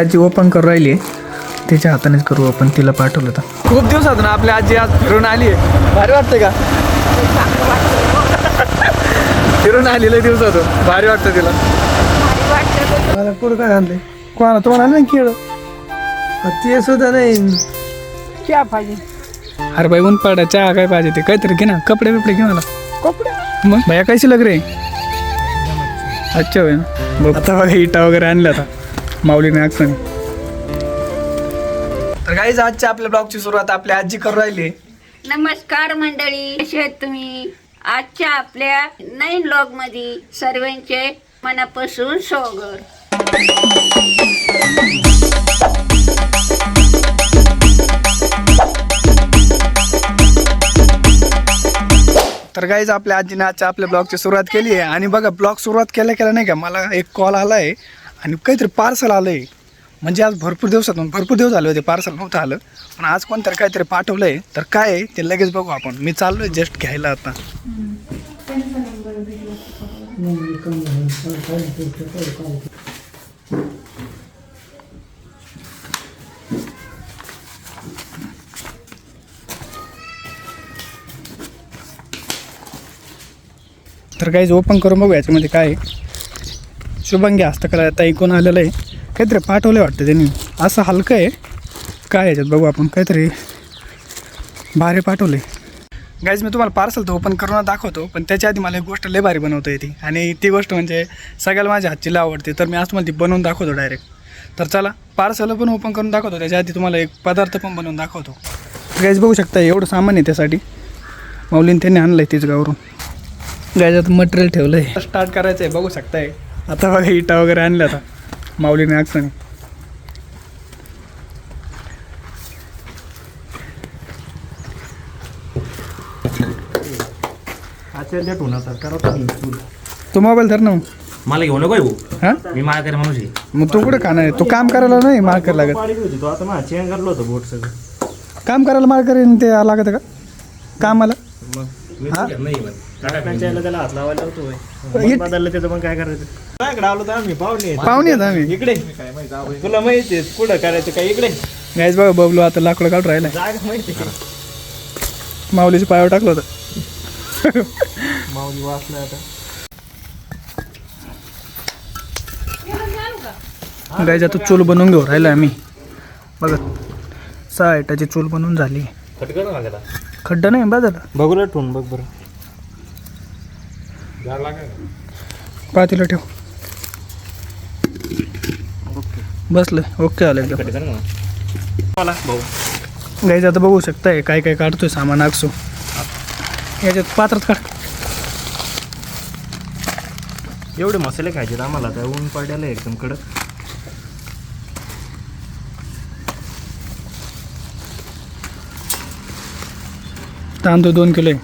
आजी ओपन करू राहिली तिच्या हातानेच करू आपण. तिला पाठवलं तर खूप दिवसातून आपली आजी आज फिरून आली आहे. भारी वाटतं का? फिरून आलेल्या दिवसातून भारी वाटतं तिला. मला कुठं काय आणलंय? कोणा तुम्हाला आणलं खेळ ते सुद्धा नाही. क्या पाहिजे? अरे बाई ऊन पडा चहा काय पाहिजे ते काहीतरी घे ना. कपडे बिपडे घे मला. कपडे मग भैया कशी लग रे? अच्छा होय ना. बघ आता बघा इटा वगैरे आणल्या आता माऊलीने अक्षाने. तर काहीच आजच्या आपल्या ब्लॉगची सुरुवात आपल्या आजी करू राहिली. नमस्कार मंडळी, कसे आहेत तुम्ही? आजच्या आपल्या नवीन ब्लॉग मध्ये सर्वांचे मनापासून स्वागत. तर गाईज आपल्या आजीने आजच्या आपल्या ब्लॉगची सुरुवात केली आहे. आणि बघा ब्लॉग सुरुवात केल्या नाही का मला एक कॉल आला आहे आणि काहीतरी पार्सल आलं आहे. म्हणजे आज भरपूर दिवस झाले होते पार्सल नव्हतं आलं, पण आज कोणतरी काहीतरी पाठवलं आहे. तर काय आहे ते लगेच बघू आपण. मी चाललो आहे जस्ट घ्यायला आता. तर काहीच ओपन करून बघू याच्यामध्ये काय आहे. शुभंगी हस्तकला ताई कोण आलेलं आहे. काहीतरी पाठवलं वाटतं त्यांनी. असं हलकं आहे काय याच्यात बघू आपण. काहीतरी भारी पाठवलं आहे. गाईज मी तुम्हाला पार्सल तर ओपन करून दाखवतो, पण त्याच्या आधी मला एक गोष्ट लय भारी बनवता येते. आणि ती गोष्ट म्हणजे सगळ्याला माझ्या हातची लय आवडते. तर मी आज तुम्हाला ती बनवून दाखवतो डायरेक्ट. तर चला पार्सल पण ओपन करून दाखवतो, त्याच्या आधी तुम्हाला एक पदार्थ पण बनवून दाखवतो. गाईज बघू शकता एवढं सामान आहे त्यासाठी माऊलीने त्यांनी आणलं आहे तीच गावरून. गायचं मटेरियल ठेवलं आहे. स्टार्ट करायचं आहे बघू शकताय. आता बघा इटा वगैरे आणल्या आता माऊलीने अक्षाने. तू मोबाईल धर ना. मला घेऊ नको भाऊ. हां मी माळकरी माणूस आहे. मग तू कुठं खाणार आहे? तू काम करायला नाही माळ करायला लागत. आता मला चेंज करलो होतं बोट सगळं. काम करायला माळ करेन ते लागत का कामाला? मग मी नाही त्याला हात लावायला होतो बदललं त्याचं पण काय करायचं. माझ्याकडे आलो तर आम्ही पाहुणे आहेत आम्ही इकडे. तुला माहिती आहे कुठं करायचं काय इकडे. गायच बघा बबलू आता लाकडं काढून राहिला. जागा माहिती माऊलीच्या पायावर टाकलं होतं. माऊली वाचलं आता. गायचं आता चूल बनवून घेऊ राहिला आम्ही. बघा 6 इटाची चूल बनवून झाली. खटकन लागला खड्डा नाही बाजारला. बघूला ठेवून बघ बरं. पातीला ठेव. बसलं ओके आलं एकदम. खटकन मला भाऊ गायचं आता बघू शकताय काय काय काढतोय सामान आकसू. याच्यात पात्रात काढ. एवढे मसाले खायचे आम्हाला काय ऊन पडायला एकदम कडक. तांदूळ 2 किलो आहे.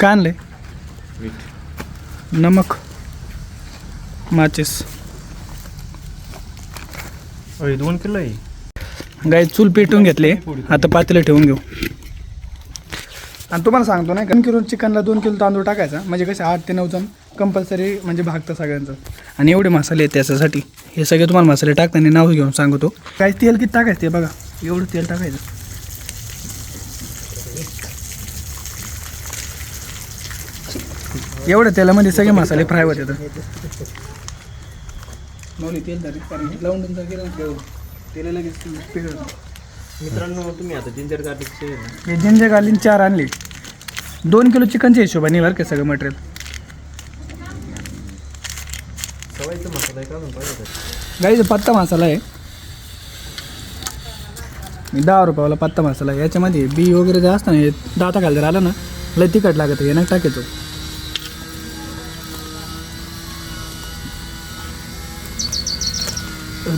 काय आणलंय? नमक माचीस. 2 किलो आहे. गाय चूल पेटवून घेतले. आता पातेलं ठेवून घेऊ. आणि तुम्हाला सांगतो नाही 2 किलो चिकनला 2 किलो तांदूळ टाकायचा. म्हणजे कसे 8 ते 9 जण कंपल्सरी म्हणजे भागतं सगळ्यांचं. आणि एवढे मसाले आहेत त्याच्यासाठी. हे सगळे तुम्हाला मसाले टाकताना नाव घेऊन सांगतो. काय तेल किती टाकायचं ते बघा. एवढं तेल टाकायचं. एवढं तेलामध्ये सगळे मसाले फ्राय होत येतात. मित्रांनो तुम्ही आता जिंजर गार्लिकचे हे जिंजर गार्लिक 4 आणले. 2 किलो चिकनच्या हिशोबाने बरं का सगळं मटेरियल. सवायचा मसाला आहे का पाहिजे. गाईचा पत्ता मसाला आहे. 10 रुपयावाला पत्ता मसाला आहे. याच्यामध्ये बी वगैरे जे असतं ना दाता घाल जर आलं ना लय तिखट लागत. हे नाही टाकायचं.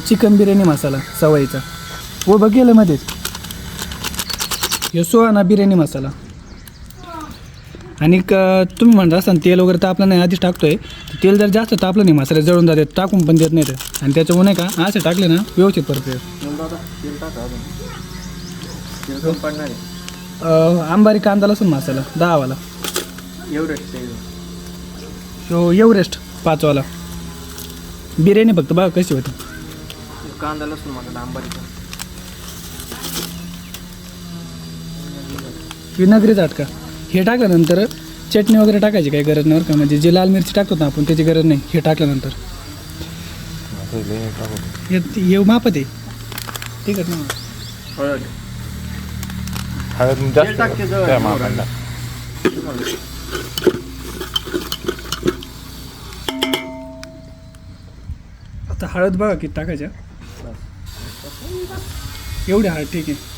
चिकन बिर्याणी मसाला सवाईचा व बघेल मध्येच. हे सुहाना बिर्याणी मसाला. आणि तुम्ही म्हणता असताना तेल वगैरे तापलं नाही आधीच टाकतोय. तेल जर जास्त तापलं नाही मसाले जळून जाते टाकून पण देत नाही. आणि त्याच्यामुळे नाही का असे टाकले ना व्यवस्थित परत. आंबारी कांदा लसूण मसाला 10 वाला. एव्हरेस्ट 5 वाला. बिर्याणी फक्त बघा कशी होती. कांदा लसूण मला आंबारी विनागरी जात का हे टाकल्यानंतर चटणी वगैरे टाकायची काही गरज नाही बरं का. म्हणजे जी लाल मिरची टाकतो ना आपण त्याची गरज नाही. हे टाकल्यानंतर हे मापत आहे ठीक आहे ना. हळद जास्त त्या मापाला. आता हळद बघा किती टाकायच्या. एवढी हळद ठीक आहे.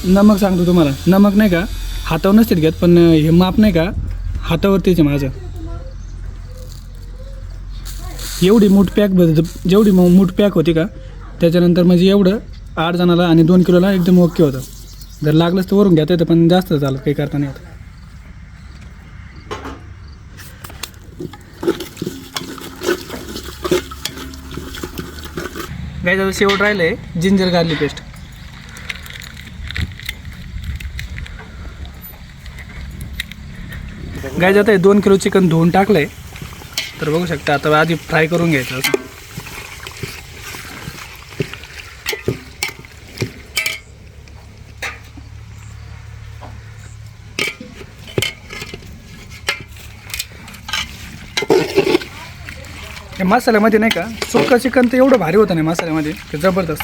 नमक सांगतो तुम्हाला. नमक नाही का हातावर नसतात घेत पण हे माप नाही का हातावरतीच आहे माझं. एवढी मूठ पॅक जेवढी मूठ पॅक होती का त्याच्यानंतर म्हणजे एवढं 8 जणाला आणि 2 किलोला एकदम ओके होतं. जर लागलंच तर वरून घेता येतं पण जास्त झालं काही करता नाही येत. गाईज आता शेवट राहिलं आहे जिंजर गार्लिक पेस्ट. गाईज आता 2 किलो चिकन धुवून टाकलं आहे तर बघू शकता. आता आधी फ्राय करून घ्यायचं असं. हे मसाल्यामध्ये नाही का सुक्का चिकन तर एवढं भारी होतं नाही मसाल्यामध्ये ते जबरदस्त.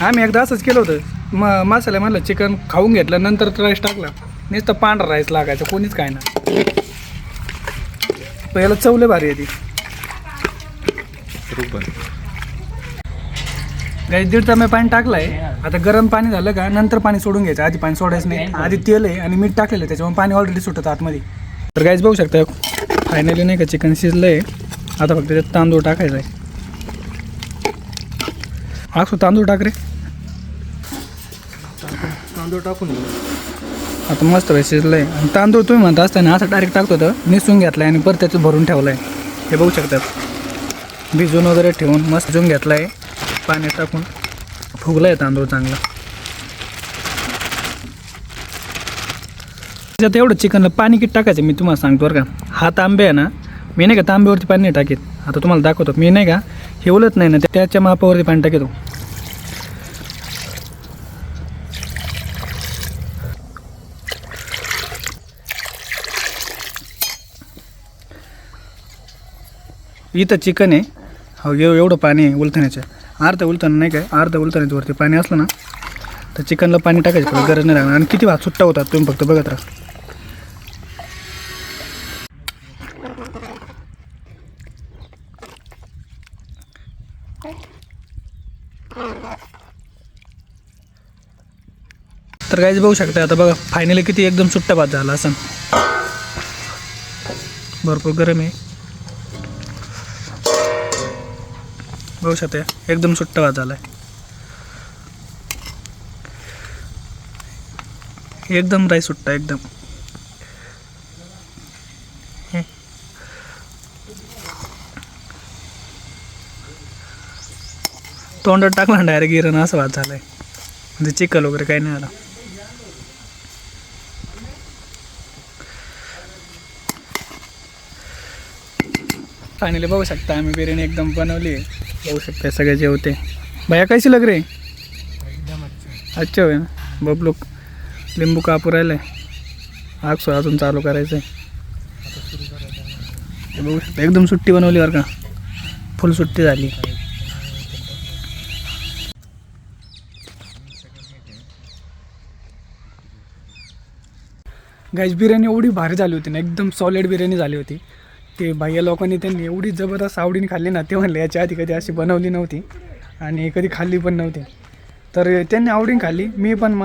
आम्ही एकदा असंच केलं होतं. मसाल्यामधलं चिकन खाऊन घेतलं नंतर राईस टाकला नुसतं पांढरा राईस लागायचं कोणीच काय ना. पण याला चवले भारी आहे ती. गाई 1.5 चमचे पाणी टाकलं आहे. आता गरम पाणी झालं का नंतर पाणी सोडून घ्यायचं. आधी पाणी सोडायचं नाही. आधी तेल आहे आणि मीठ टाकलेलं आहे त्याच्यामुळे पाणी ऑलरेडी सुटतं आतमध्ये. तर गाईज बघू शकता फायनली नाही का चिकन शिजलं आहे. आता फक्त त्यात तांदूळ टाकायचा आहे. आखो तांदूळ टाक रे. तांदूळ टाकून आता मस्त वेळ शिजलं आहे. आणि तांदूळ तुम्ही म्हणता असताना असं डायरेक्ट टाकतो तर निसून घेतला आहे आणि परत त्याचं भरून ठेवलं आहे. हे बघू शकतात भिजून वगैरे ठेवून मस्त भिजून घेतला आहे. पाण्यात टाकून फुगलं आहे तांदूळ चांगला. त्याच्यात एवढं चिकनला पाणी किती टाकायचं मी तुम्हाला सांगतो बरं का. हा तांबे आहे ना मी नाही का तांब्यावरती पाणी नाही टाकीत. आता तुम्हाला दाखवतो मी नाही का हे उलत नाही ना त्याच्या मापावरती पाणी टाकतो. इथं चिकन आहे हो एवढं पाणी आहे उलथण्याचं. अर्धा उलथणं नाही काय अर्धा उलथण्याच्या वरती पाणी असलं ना तर चिकनला पाणी टाकायची काही गरज नाही लागणार. आणि किती भात सुट्टा होतात तुम्ही फक्त बघत राहा. तर काहीच बघू शकता आता बघा फायनली किती एकदम सुट्टा भात झाला असं. भरपूर गरम आहे बघू शकता एकदम सुट्टा भात झाला आहे. एकदम राईस सुट्टा एकदम. तोंडात टाकला डायरेक्ट गिरण असं भात झालं आहे. म्हणजे चिकन वगैरे काही नाही आला. फायनली बघू शकता आम्ही बिर्याणी एकदम बनवली आहे. बघू शकता सगळे जेवते. भैया कैसी लग रही अच्छा होय ना. बबलू लिंबू कापू राहिलं आहे. आग सो अजून चालू करायचं आहे. बघू शकता एकदम सुट्टी बनवली बरं का. फुल सुट्टी झाली. गाईस बिर्याणी एवढी भारी झाली होती ना एकदम सॉलिड बिर्याणी झाली होती. ते भैया लोकांनी त्यांनी एवढी जबरदस्त आवडीने खाल्ली ना ते म्हणले याच्या आधी कधी अशी बनवली नव्हती आणि कधी खाल्ली पण नव्हती. तर त्यांनी आवडीने खाल्ली. मी पण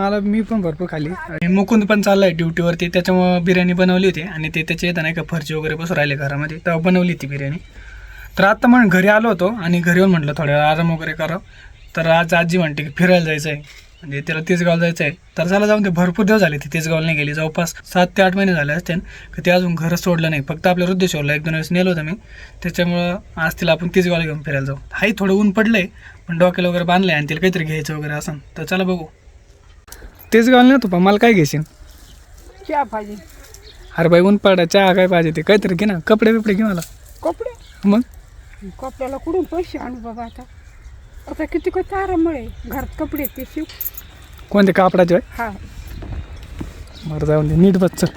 भरपूर खाल्ली. आणि मुकुंद पण चालला आहे ड्युटीवरती त्याच्यामुळं बिर्याणी बनवली होती. आणि ते त्याचे येतं नाही का फरची वगैरे बसून राहिले घरामध्ये तेव्हा बनवली ती बिर्याणी. तर आत्ता मग घरी आलो होतो आणि घरी येऊन म्हटलं थोड्या वेळ आराम वगैरे करावं. तर आज आजी म्हणते की फिरायला जायचं आहे म्हणजे त्याला तेजगावला जायचं आहे. तर चला जाऊन ते भरपूर दिवस झाले ती तेजगावला नाही गेली. जवळपास 7 ते 8 महिने झाले असते की ते अजून घरच सोडलं नाही. फक्त आपल्या वृद्धेश्वरला 1-2 वेळेस नेलं होतं मी. त्याच्यामुळं आज तिला आपण तेजगावला घेऊन फिरायला जाऊ. हाही थोडं ऊन पडलं आहे पण डोक्याला वगैरे बांधलं आहे आणि तिला काहीतरी घ्यायचं वगैरे असं. तर चला बघू. तेजगावला नाही तू पण मला काय घेशील. चहा पाहिजे. अरे बाई ऊन पडा चहा काय पाहिजे ते काहीतरी घे ना कपडे बिपडे घे मला कपडे मग कपड्याला कुठून पैसे आणू बाबा आता किती कसं आरामळे घरात कपडे ते शिव कोणते कापडाचे होय? हा बरं जाऊन दे नीट बस चल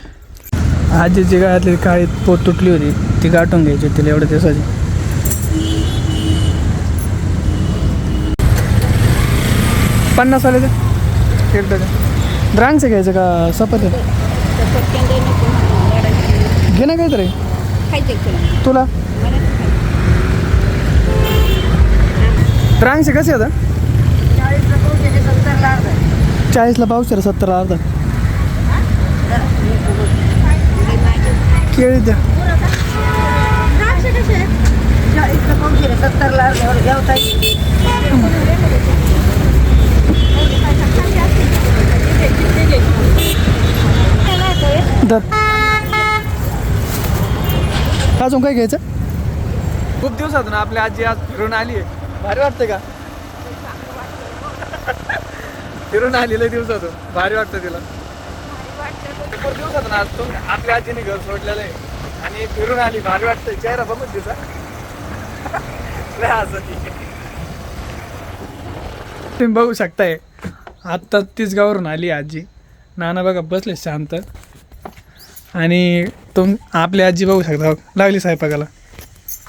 आजीची गावातली काळी पोट तुटली होती ती गाठून घ्यायची तिला एवढं दिवसाची 50 वाले ते एक डझन द्रांगचं घ्यायचं का सफरचंद घे ना काहीतरी तुला द्रांगचे कसे आता 40ला पावशेर 70ला अर्धा केळी द्या 70ला जेवता दर अजून काय घ्यायचं खूप दिवसातून आपली आजी आज फिरून आली आहे भारी वाटतं का फिरून आलेलं दिवसातून भारी वाटतं तिला खूप दिवसातून आज आपल्या आजीने घर सोडलेलं आहे आणि फिरून आली भारी वाटतं चेहरा बघून तिचा लय हसत ती. तुम्ही बघू शकताय आत्ता तीच गावावरून आली आजी नाना बघा बसले शांत आणि आपली आजी बघू शकता लागली स्वयंपाकाला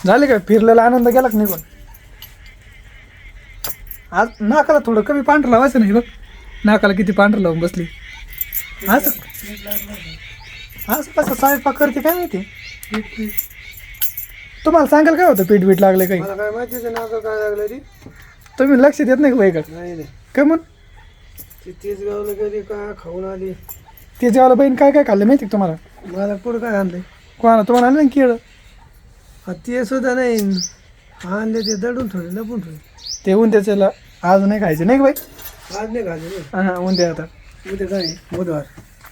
झाले का फिरलेला आनंद गेला का निघून आज नाकाला थोडं कमी पांढरं लावायचं नाही बघ नाकाला किती पांढरं लावून बसली असं कसं स्वयंपाक करते काय माहिती तुम्हाला सांगाल काय होतं पीठ बीठ लागलं काही काय माहिती नाका काय लागलं ती तुम्ही लक्ष देत नाही का बाईकडे नाही काय म्हण तीच गावला गेली का खाऊन आली ते जेवायला बहीण काय काय खाल्लं माहिती का तुम्हाला मला पुढं काय आणलंय कोणाला तुम्हाला आणलं ना केळं ते सुद्धा नाही आणले ते दडून ठेवले लपून ठेवले ते उंद्याच्याला आज नाही खायचं नाही का बाई आज नाही खाल्ले हां उंद्या आता उद्या काय बुधवार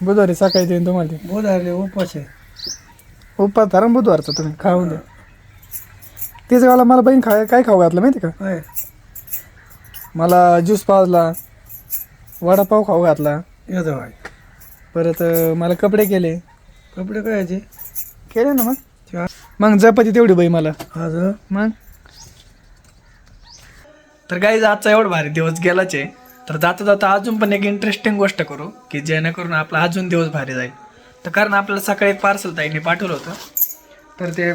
बुधवारी सकाळी देईन तुम्हाला ते बुधवारले उपवास आहे उपवास धरा बुधवारचा तुम्ही खाऊन द्या तेच गावाला मला बहीण काय खाऊ घातलं माहिती का काय मला ज्यूस पाजला वडापाव खाऊ घातला येतो काय परत मला कपडे केले कपडे काय केले ना मग जपती तेवढी बाई मला आज मग तर काही आजचा एवढा भारी दिवस गेलाच आहे तर जाता जाता अजून पण एक इंटरेस्टिंग गोष्ट करू की जेणेकरून आपला अजून दिवस भारी जाईल तर कारण आपल्याला सकाळी एक पार्सल ताईने पाठवलं होतं तर ते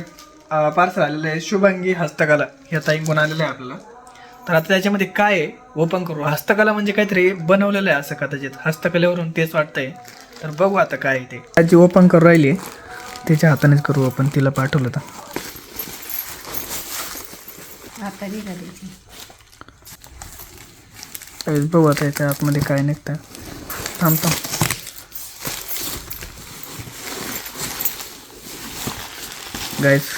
पार्सल आलेलं आहे शुभांगी हस्तकला ह्या ताईंकडून आलेलं आहे आपल्याला तर आता त्याच्यामध्ये काय आहे ओपन करू हस्तकला म्हणजे काहीतरी बनवलेलं आहे असं कदाचित हस्तकलेवरून तेच वाटतंय तर बघू आता काय आहे ते आजी ओपन करू राहिली तिच्या हातानेच करू आपण तिला पाठवलं तर आता निघाली बघू आता याच्या आतमध्ये काय निघतं थांबतो गाईस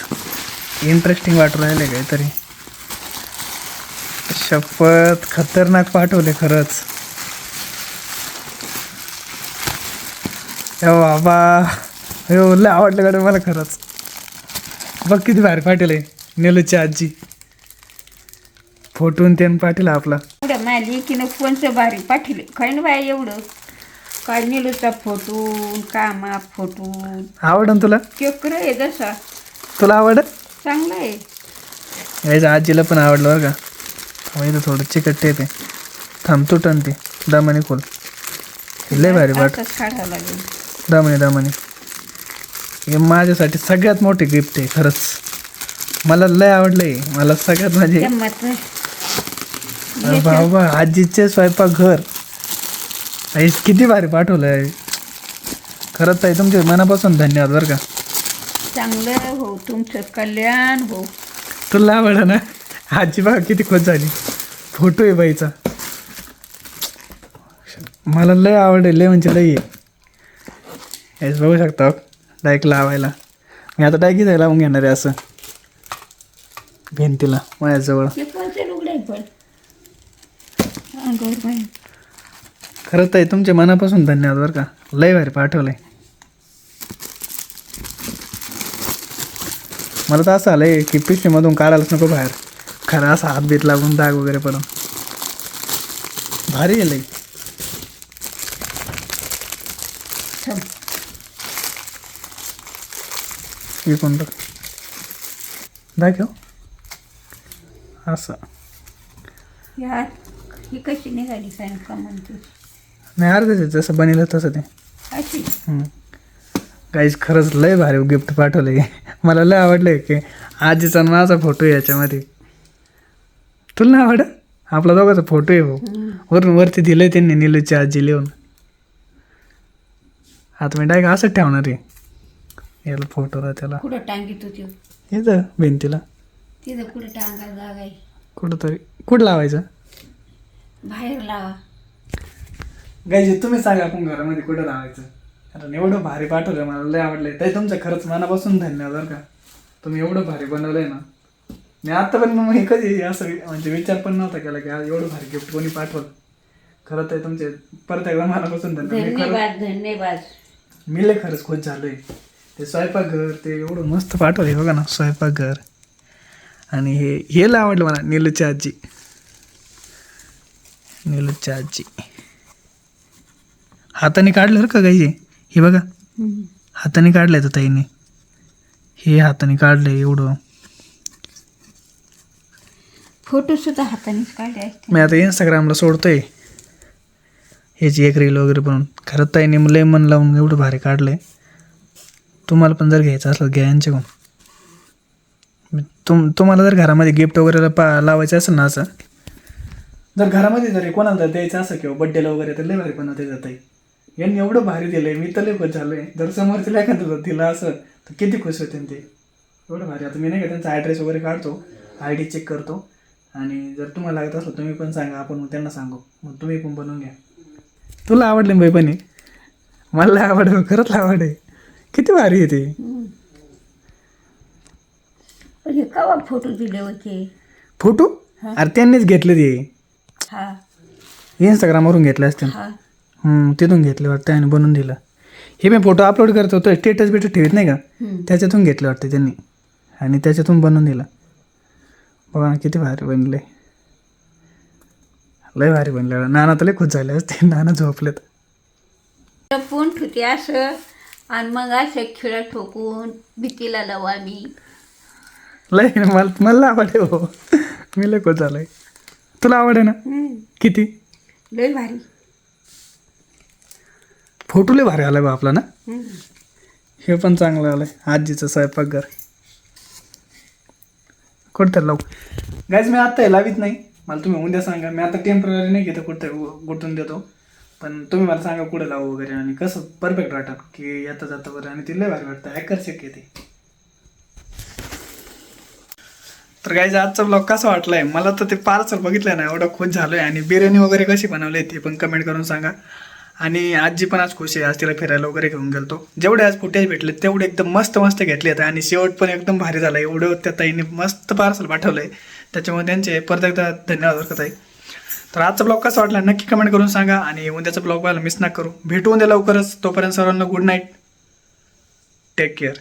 इंटरेस्टिंग वाटू राहिले काहीतरी शपथ खतरनाक पाठवले खरंच बाबा हो लय आवडलं गाडी मला खरंच बघ किती भारी पाठवले नेलूची आजी फोटोन त्यानं पाठवला आपला एवढं माझी की कोणचं भारी पाठवले काय ना बाय एवढं काय निलूचा फोटो कामा फोटो आवडन तुला चक्र आहे जसा तुला आवडत चांगला आहे यायचं आजीला पण आवडलं बरं का इथं थोडं चिकट टेप आहे थांब तुटन ते दामाने खोल लय भारी वाट आताच काढावं लागेल दामाने हे माझ्यासाठी सगळ्यात मोठी गिफ्ट आहे खरंच मला लय आवडलंय मला सगळ्यात माझे गंमत नाही. अरे बाबा आजीचे स्वयंपाक घर किती भारी पाठवलं आहे खरंच ताई तुमच्या मनापासून धन्यवाद बरं का चांगलं हो तुमचं कल्याण हो तुला आवडलं ना आजी बघा किती खुश झाली फोटो आहे बाईचा मला लय आवडेल लय म्हणजे लय हेच बघू शकता डायरेक्ट लावायला मी आता डायकी जायला लावून घेणार आहे असं भिंतीला माझ्याजवळ ते कोणते लुगडे पण अंगावर बाहेर खरंच आहे तुमच्या मनापासून धन्यवाद बरं का लय भारी पाठवलंय मला तर असं आलंय की पिशवीमधून काढायलाच नको बाहेर खरं असं हात बीत लागून दाग वगैरे पडून भारी आहे लय विकून बघ दाखव असं यार ही कशी निघाली काय का म्हणते नाही अर्धच जसं बनेलं तसं ते अशी काहीच खरंच लय भारी गिफ्ट पाठवलं मला लय आवडलं की आजीचा आणि माझा फोटो आहे याच्यामध्ये. तुला नाही आवड आपला दोघांचा फोटो आहे भाऊ वरून वरती दिलंय त्यांनी निलूची आजी लिहून. आता मी डायरेक्ट असंच ठेवणार आहे याला फोटोला त्याला कुठं टांगीत होती येतं भिंतीला तिथं कुठं टांगायला जागा आहे कुठंतरी कुठं लावायचं बाहेर लावा. गायजी तुम्ही सांगा आपण घरामध्ये कुठं लावायचं. कारण एवढं भारी पाठवलं मला लय आवडलंय ते तुमचं खरंच मनापासून धन्यवाद बरं का. तुम्ही एवढं भारी बनवलंय ना मी आत्तापर्यंत मग कधी असं म्हणजे विचार पण नव्हता केला की आज एवढं भारी गिफ्ट कोणी पाठवलं. खरं तर तुमचे परत एकदा मनापासून धन्यवाद धन्यवाद. मी लय खरंच खुश झालोय. ते स्वयंपाकघर ते एवढं मस्त पाठवले बघा ना स्वयंपाकघर. आणि हे लय आवडलं मला निलूची आजी हाताने काढलं बरं का गायजी हे बघा हाताने काढलंय तर ताईने हे हाताने काढलंय एवढं. फोटो सुद्धा हातानेच काढले असते. मी आता इंस्टाग्रामला सोडतोय ह्याची एक रील वगैरे बनवून. खरंच ताईने लय मन लावून एवढं भारी काढलंय. तुम्हाला पण जर घ्यायचं असलं घ्या यांच्याकडून. तुम्हाला जर घरामध्ये गिफ्ट वगैरे लावायचं असेल ना असं जर घरामध्ये जर कोणाला जर द्यायचं असं किंवा बड्डेला वगैरे तर लय भारी बनवते जाताई. यांनी एवढं भारी दिलंय मी तर लय खुश झालोय. जर समोरच्या एखादं दिला असं तर किती खुश होते ते एवढं भारी. आता मी नाही का त्यांचा ॲड्रेस वगैरे काढतो ID चेक करतो आणि जर तुम्हाला लागत असलं तुम्ही पण सांगा आपण मग त्यांना सांगू मग तुम्ही पण बनवून घ्या. तुला आवडले बाई पण मला आवड खरंच आवड आहे. किती भारी आहे ते. पण हे केव्हा फोटो दिले होते फोटो अरे त्यांनीच घेतले ते हा इंस्टाग्रामवरून घेतले असते हा तिथून घेतले वाटतं आणि बनवून दिलं. हे मी फोटो अपलोड करत होतो स्टेटस बिटस ठेवत नाही का त्याच्यातून घेतले वाटते त्यांनी आणि त्याच्यातून बनवून दिलं. बघा ना किती भारी बनले लय भारी बनलं. नाना तर लय खुश झाले असते नाना झोपलेत. लपवून ठेवते असं आणि मग असं खिळा ठोकून भीतीला लावू आम्ही. लय मला आवड आहे हो मी लय खुश झालोय. तुला आवड आहे ना किती लय भारी फोटो लय भारी आलाय बा आपला ना. हे पण चांगलं आलंय आजीचं स्वयंपाकघर कुठं लावू गायज. मी आत्ता लावित नाही मला तुम्ही उद्या सांगा. मी आता टेम्पररी नाही घेतो कुठून देतो पण तुम्ही मला सांगा कुठं लावू वगैरे आणि कसं परफेक्ट वाटतं की येता जातं बरं आणि ते लय भारी वाटतं आकर्षक येते. तर गायज आजचा ब्लॉग कसा वाटलाय मला तर ते पार्सल बघितलं ना एवढं खुश झालोय. आणि बिर्याणी वगैरे कशी बनवली ते पण कमेंट करून सांगा. आणि आजी पण आज खुश आहे. आज तिला फिरायला वगैरे घेऊन गेलतो. जेवढे आज फुटेज भेटले तेवढे एकदम मस्त मस्त घेतले आहेत आणि शेवट पण एकदम भारी झाला. एवढं त्या ताईने मस्त पार्सल पाठवलं आहे त्याच्यामुळे त्यांचे परत एकदा धन्यवाद बरं का ताई. तर आजचा ब्लॉग कसा वाटला नक्की कमेंट करून सांगा आणि उद्याचा ब्लॉग पाहायला मिस नका करू. भेटू उद्या लवकरच. तोपर्यंत सर्वांना गुड नाईट टेक केअर.